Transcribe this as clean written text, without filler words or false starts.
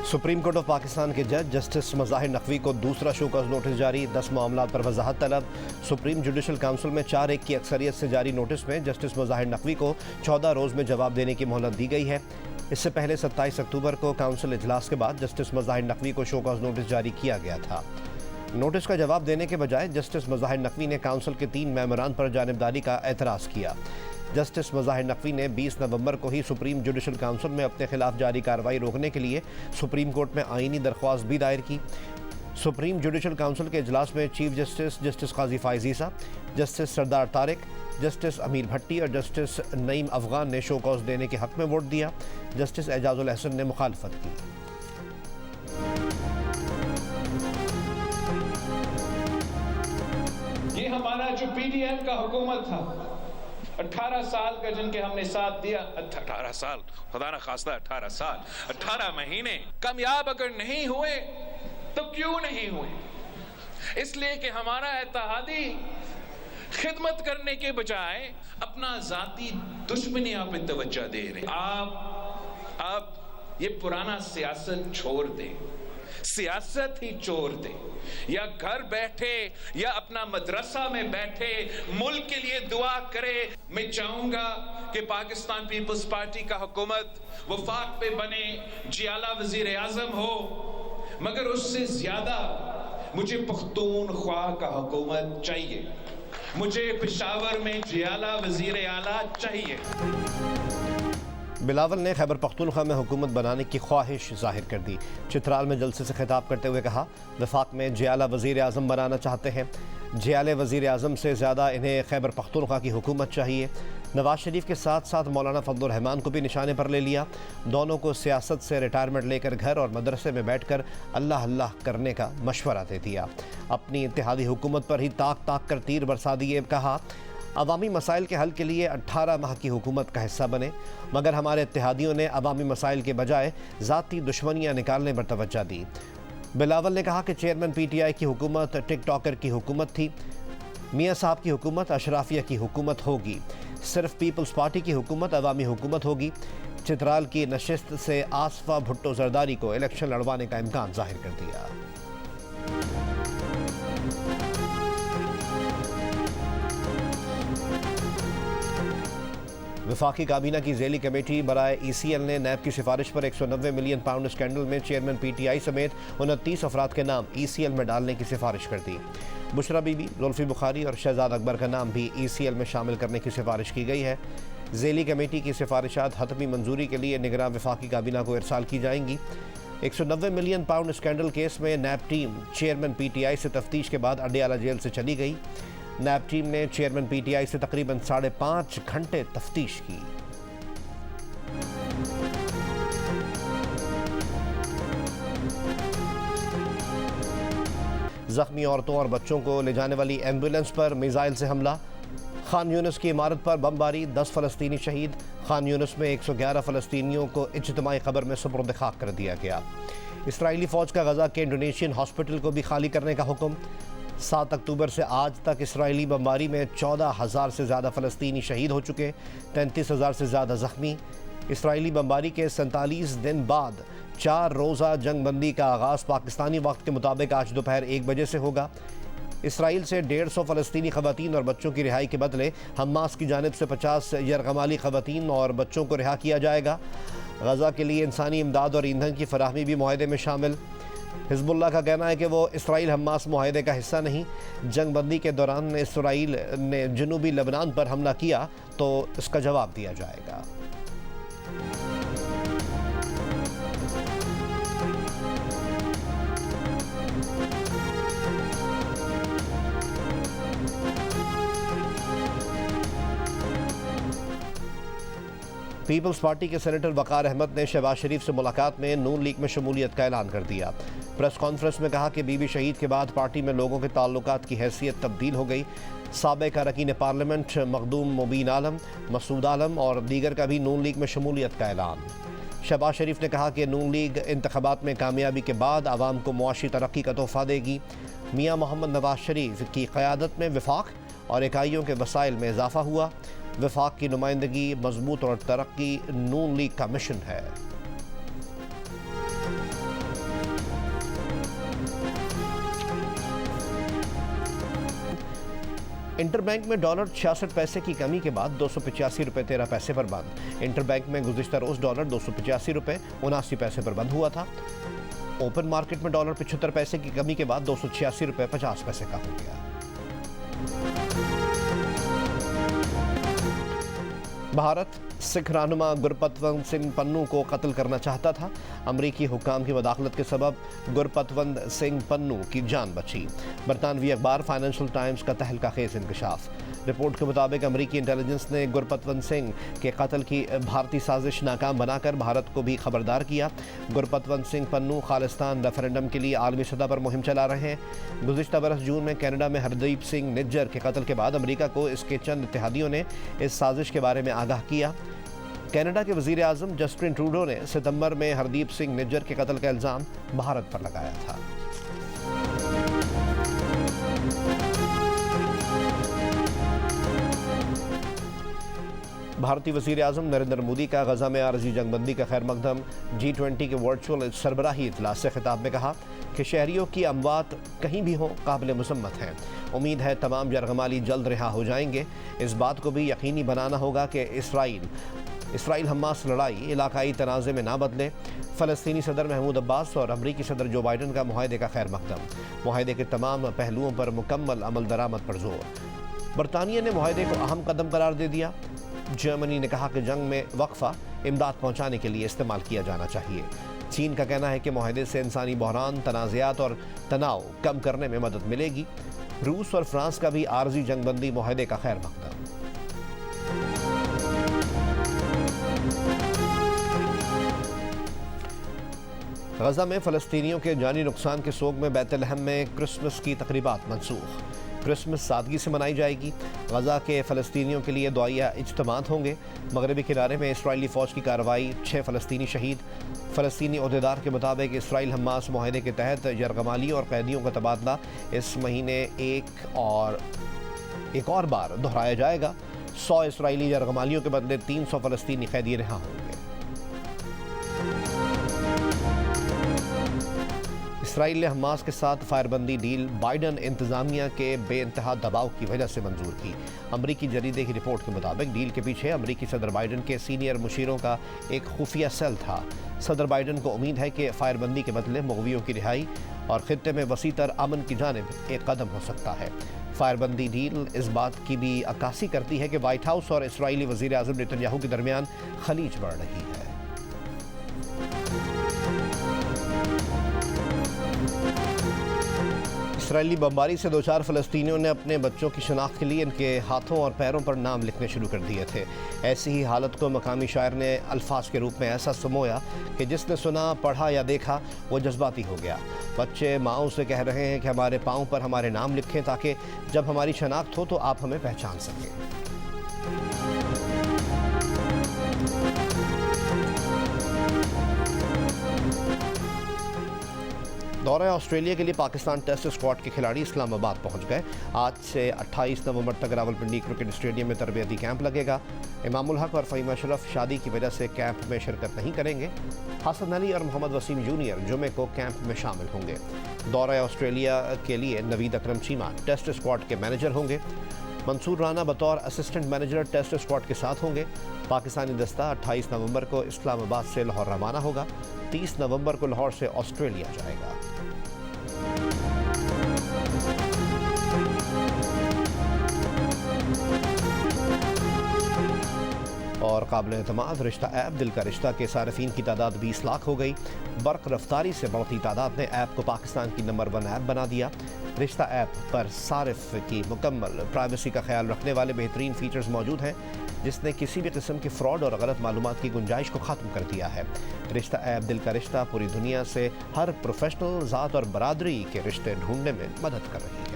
Supreme court of Pakistan के जज justice Mazahir Naqvi को दूसरा शोकॉज नोटिस जारी। 10 मामलात पर वजाहत तलब। सुप्रीम जुडिशल काउंसिल में 4-1 की अक्सरियत से जारी नोटिस में जस्टिस मज़ाहिर नकवी को 14 रोज़ में जवाब देने की मोहलत दी गई है। इससे पहले 27 अक्टूबर को काउंसिल इजलास के बाद जस्टिस मज़ाहिर नकवी को शोकॉज नोटिस जारी किया गया था। नोटिस का जवाब देने के बजाय जस्टिस मज़ाहिर नकवी ने काउंसिल के 3 मेमोरान पर जानिबदारी का एतराज़ किया। जस्टिस मज़ाहिर नकवी ने 20 नवंबर को ही सुप्रीम जुडिशल काउंसिल में अपने खिलाफ जारी कार्रवाई रोकने के लिए सुप्रीम कोर्ट में आईनी दरख्वास्त भी दायर की। सुप्रीम जुडिशल काउंसिल के इजलास में चीफ जस्टिस काजी फाइज ईसा, जस्टिस सरदार तारिक, जस्टिस अमीर भट्टी और जस्टिस नईम अफगान ने शो कॉज देने के हक में वोट दिया। जस्टिस एजाजुल अहसन ने मुखालफत की। ये हमारा जो पीडीएम का हुकूमत था, 18 साल का जिनके हमने साथ दिया, 18 साल, खुदा ना खास्ता 18 साल, 18 महीने कामयाब अगर नहीं हुए तो क्यों नहीं हुए? इसलिए कि हमारा इत्तेहादी खिदमत करने के बजाय अपना जाती दुश्मनियां पे तवज्जो दे रहे। आप ये पुराना सियासत छोड़ दें, सियासत ही छोड़ दे, या घर बैठे या अपना मदरसा में बैठे मुल्क के लिए दुआ करे। मैं चाहूंगा कि पाकिस्तान पीपल्स पार्टी का हुकूमत वफाक पे बने, जियाला वजीर आजम हो, मगर उससे ज्यादा मुझे पख्तूनख्वा का हुकूमत चाहिए। मुझे पेशावर में जियाला वजीर आला चाहिए। बिलावल ने खैबर पख्तूनख्वा में हुकूमत बनाने की ख्वाहिश जाहिर कर दी। चित्राल में जलसे से खिताब करते हुए कहा, वफाक में जियाला वज़ीर आज़म बनाना चाहते हैं। जियाले वज़ीर आज़म से ज़्यादा इन्हें खैबर पख्तूनख्वा की हुकूमत चाहिए। नवाज शरीफ के साथ साथ मौलाना फजलुर रहमान को भी निशाने पर ले लिया। दोनों को सियासत से रिटायरमेंट लेकर घर और मदरसे में बैठकर अल्लाह अल्लाह करने का मशवरा दे दिया। अपनी इत्तेहादी हुकूमत पर ही ताक ताक कर तीर बरसा दिए। कहा, अवामी मसाइल के हल के लिए 18 माह की हुकूमत का हिस्सा बने, मगर हमारे इत्तेहादियों ने अवामी मसाइल के बजाय ज़ाती दुश्मनियाँ निकालने पर तवज्जो दी। बिलावल ने कहा कि चेयरमैन PTI की हुकूमत टिक टॉकर की हुकूमत थी। मियाँ साहब की हुकूमत अशराफिया की हुकूमत होगी। सिर्फ पीपल्स पार्टी की हुकूमत अवामी हुकूमत होगी। चित्राल की नशिस्त से आसफा भुट्टो जरदारी को इलेक्शन लड़वाने का इम्कान जाहिर कर दिया। वफाकी काबीना की ज़ेली कमेटी बराए ECL ने नैब की सिफारिश पर 190 मिलियन पाउंड स्कैंडल में चेयरमैन PTI समेत 29 अफराद के नाम ECL में डालने की सिफारिश कर दी। बुशरा बीबी, जुल्फी बुखारी और शहजाद अकबर का नाम भी ECL में शामिल करने की सिफारिश की गई है। ज़ेली कमेटी की सिफारिशात हतमी मंजूरी के लिए निगरान वफाकी काबीना को इरसाल की जाएंगी। 190 मिलियन पाउंड स्कैंडल केस में नैब टीम चेयरमैन PTI से तफ्तीश के बाद अडियाला जेल से चली गई। नैब टीम ने चेयरमैन PTI से तकरीबन 5.5 घंटे तफ्तीश की। जख्मी औरतों और बच्चों को ले जाने वाली एम्बुलेंस पर मिसाइल से हमला। खान यूनिस की इमारत पर बमबारी, 10 फ़लस्तीनी शहीद। खान यूनिस में 111 फ़लस्तीनियों को इज्तिमाई क़ब्र में सुपुर्द खाक कर दिया गया। इसराइली फ़ौज का गज़ा के इंडोनेशियन हॉस्पिटल को भी खाली करने का हुक्म। 7 अक्टूबर से आज तक इसराइली बमबारी में 14,000 से ज़्यादा फ़लस्तीनी शहीद हो चुके, 33,000 से ज़्यादा ज़ख्मी। इसराइली बमबारी के 47 दिन बाद 4 रोज़ा जंग बंदी का आगाज़ पाकिस्तानी वक्त के मुताबिक आज दोपहर 1 बजे से होगा। इसराइल से 150 फ़लस्तीनी ख़वातीन और बच्चों की रिहाई के बदले हमास की जानिब से 50 यरगमाली ख़वातीन और बच्चों को रिहा किया जाएगा। गज़ा के लिए इंसानी इमदाद और ईंधन की फराहमी भी मुआहदे में शामिल। हिज़्बुल्लाह का कहना है कि वो इसराइल हमास मुआहदे का हिस्सा नहीं। जंग बंदी के दौरान इसराइल ने जनूबी लेबनान पर हमला किया तो इसका जवाब दिया जाएगा। पीपल्स पार्टी के सेनेटर वकार अहमद ने शहबाज शरीफ से मुलाकात में नून लीग में शमूलियत का ऐलान कर दिया। प्रेस कॉन्फ्रेंस में कहा कि बीबी शहीद के बाद पार्टी में लोगों के ताल्लुकात की हैसियत तब्दील हो गई। साबिक़ अरकान पार्लियामेंट मखदूम मुबीन आलम, मसूद आलम और दीगर का भी नून लीग में शमूलियत का ऐलान। शहबाज शरीफ ने कहा कि नून लीग इंतखाबात में कामयाबी के बाद आवाम को मुआशी तरक्की का तोहफ़ा देगी। मियाँ मोहम्मद नवाज शरीफ की क़यादत में वफाक और इकाइयों के वसाइल में इजाफ़ा हुआ। वफाक की नुमाइंदगी मजबूत और तरक्की नून लीग का मिशन है। इंटरबैंक में डॉलर 66 पैसे की कमी के बाद 285 रुपये 13 पैसे पर बंद। इंटरबैंक में गुज़िश्ता रोज़ डॉलर 285 रुपये 79 पैसे पर बंद हुआ था। ओपन मार्केट में डॉलर 75 पैसे की कमी के बाद 286 रुपये 50 पैसे का हो गया। भारत सिख रहनुमा गुरपतवंत सिंह पन्नू को कत्ल करना चाहता था। अमरीकी हुक्काम की मदाखलत के सबब गुरपतवंत सिंह पन्नू की जान बची। बरतानवी अखबार फाइनेंशियल टाइम्स का तहलका खेज इंकशाफ। रिपोर्ट के मुताबिक अमरीकी इंटेलिजेंस ने गुरपतवंत सिंह के कत्ल की भारतीय साजिश नाकाम बनाकर भारत को भी खबरदार किया। गुरपतवंत सिंह पन्नू खालिस्तान रेफरेंडम के लिए आलमी सतह पर मुहिम चला रहे हैं। गुज़िश्ता बरस जून में कनाडा में हरदीप सिंह निज्जर के कत्ल के बाद अमरीका को इसके चंद इत्तेहादियों ने इस साजिश के बारे में आगाह किया। कनाडा के वज़ीर आज़म जस्टिन ट्रूडो ने सितंबर में हरदीप सिंह निज्जर के कत्ल का इल्ज़ाम भारत पर लगाया था। भारतीय वज़ीर आज़म नरेंद्र मोदी का गजा में आरजी जंगबंदी का खैर मकदम। G20 के वर्चुअल सरबराही इजलास से खिताब में कहा कि शहरियों की अमवात कहीं भी हो काबिल मुसम्मत हैं। उम्मीद है तमाम यरगमाली जल्द रिहा हो जाएंगे। इस बात को भी यकीनी बनाना होगा कि इसराइल हमास लड़ाई इलाकाई तनाज़े में ना बदले। फ़लस्तीनी सदर महमूद अब्बास और अमरीकी सदर जो बाइडन का मुआहदे का खैर मकदम। मुआहदे के तमाम पहलुओं पर मुकम्मल अमल दरामद पर जोर। बरतानिया ने मुआहदे को अहम कदम करार दे दिया। जर्मनी ने कहा कि जंग में वक्फा इमदाद पहुंचाने के लिए इस्तेमाल किया जाना चाहिए। चीन का कहना है कि मुआहदे से इंसानी बहरान, तनाज़ात और तनाव कम करने में मदद मिलेगी। रूस और फ्रांस का भी आरजी जंगबंदी मुआहदे का खैर मकदम। गजा में फ़लस्तीनियों के जानी नुकसान के सोग में बैतलहम में क्रिसमस की तकरीबात मनसूख। क्रिसमस सादगी से मनाई जाएगी। गजा के फ़लस्तीनियों के लिए दुआया इज्तिमात होंगे। मगरबी किनारे में इसराइली फ़ौज की कार्रवाई, 6 फ़लस्तीनी शहीद। फ़लस्तीनी अहदेदार के मुताबिक इसराइल हमास मुआहदे के तहत यरगमाली और कैदियों का तबादला इस महीने एक और बार दोहराया जाएगा। 100 इसराइली यरगमालियों के बदले 300 फ़लस्तीनी कैदी रिहा होंगे। इसराइल ने हमास के साथ फायरबंदी डील बाइडन इंतजामिया के बेइंतहा दबाव की वजह से मंजूर की। अमरीकी जरीदे की रिपोर्ट के मुताबिक डील के पीछे अमरीकी सदर बाइडन के सीनियर मुशीरों का एक खुफिया सेल था। सदर बाइडन को उम्मीद है कि फायरबंदी के बदले मुग़वियों की रिहाई और खित्ते में वसीतर अमन की जानिब एक कदम हो सकता है। फायरबंदी डील इस बात की भी अक्कासी करती है कि वाइट हाउस और इसराइली वज़ीर आज़म नेतन्याहू के दरमियान खलीज बढ़ रही है। इसराइली बमबारी से 2-4 फ़लस्तीनियों ने अपने बच्चों की शनाख्त के लिए इनके हाथों और पैरों पर नाम लिखने शुरू कर दिए थे। ऐसी ही हालत को मकामी शायर ने अल्फाज के रूप में ऐसा समोया कि जिसने सुना, पढ़ा या देखा वो जज्बाती हो गया। बच्चे माओं से कह रहे हैं कि हमारे पाँव पर हमारे नाम लिखें ताकि जब हमारी शनाख्त हो तो आप हमें पहचान सकें। दौरे ऑस्ट्रेलिया के लिए पाकिस्तान टेस्ट स्क्वाड के खिलाड़ी इस्लामाबाद पहुंच गए। आज से 28 नवंबर तक रावलपिंडी क्रिकेट स्टेडियम में तरबियती कैंप लगेगा। इमामुल हक और फ़हीम अशरफ शादी की वजह से कैंप में शिरकत नहीं करेंगे। हसन अली और मोहम्मद वसीम जूनियर जुमे को कैंप में शामिल होंगे। दौरे ऑस्ट्रेलिया के लिए नवीद अकरम चीमा टेस्ट स्क्वाड के मैनेजर होंगे। मंसूर राना बतौर असिस्टेंट मैनेजर टेस्ट स्क्वाड के साथ होंगे। पाकिस्तानी दस्ता 28 नवंबर को इस्लामाबाद से लाहौर रवाना होगा। 30 नवंबर को लाहौर से ऑस्ट्रेलिया जाएगा। और काबिल एतमाद रिश्ता ऐप दिल का रिश्ता के सारिफीन की तादाद 20 लाख हो गई। बर्क रफ्तारी से बढ़ती तादाद ने ऐप को पाकिस्तान की नंबर 1 ऐप बना दिया। रिश्ता ऐप पर सारिफ की मुकम्मल प्राइवेसी का ख्याल रखने वाले बेहतरीन फीचर्स मौजूद हैं, जिसने किसी भी किस्म की फ्रॉड और गलत मालूमात की गुंजाइश को ख़त्म कर दिया है। रिश्ता ऐप दिल का रिश्ता पूरी दुनिया से हर प्रोफेशनल, ज़ात और बरादरी के रिश्ते ढूंढने में मदद कर रही है।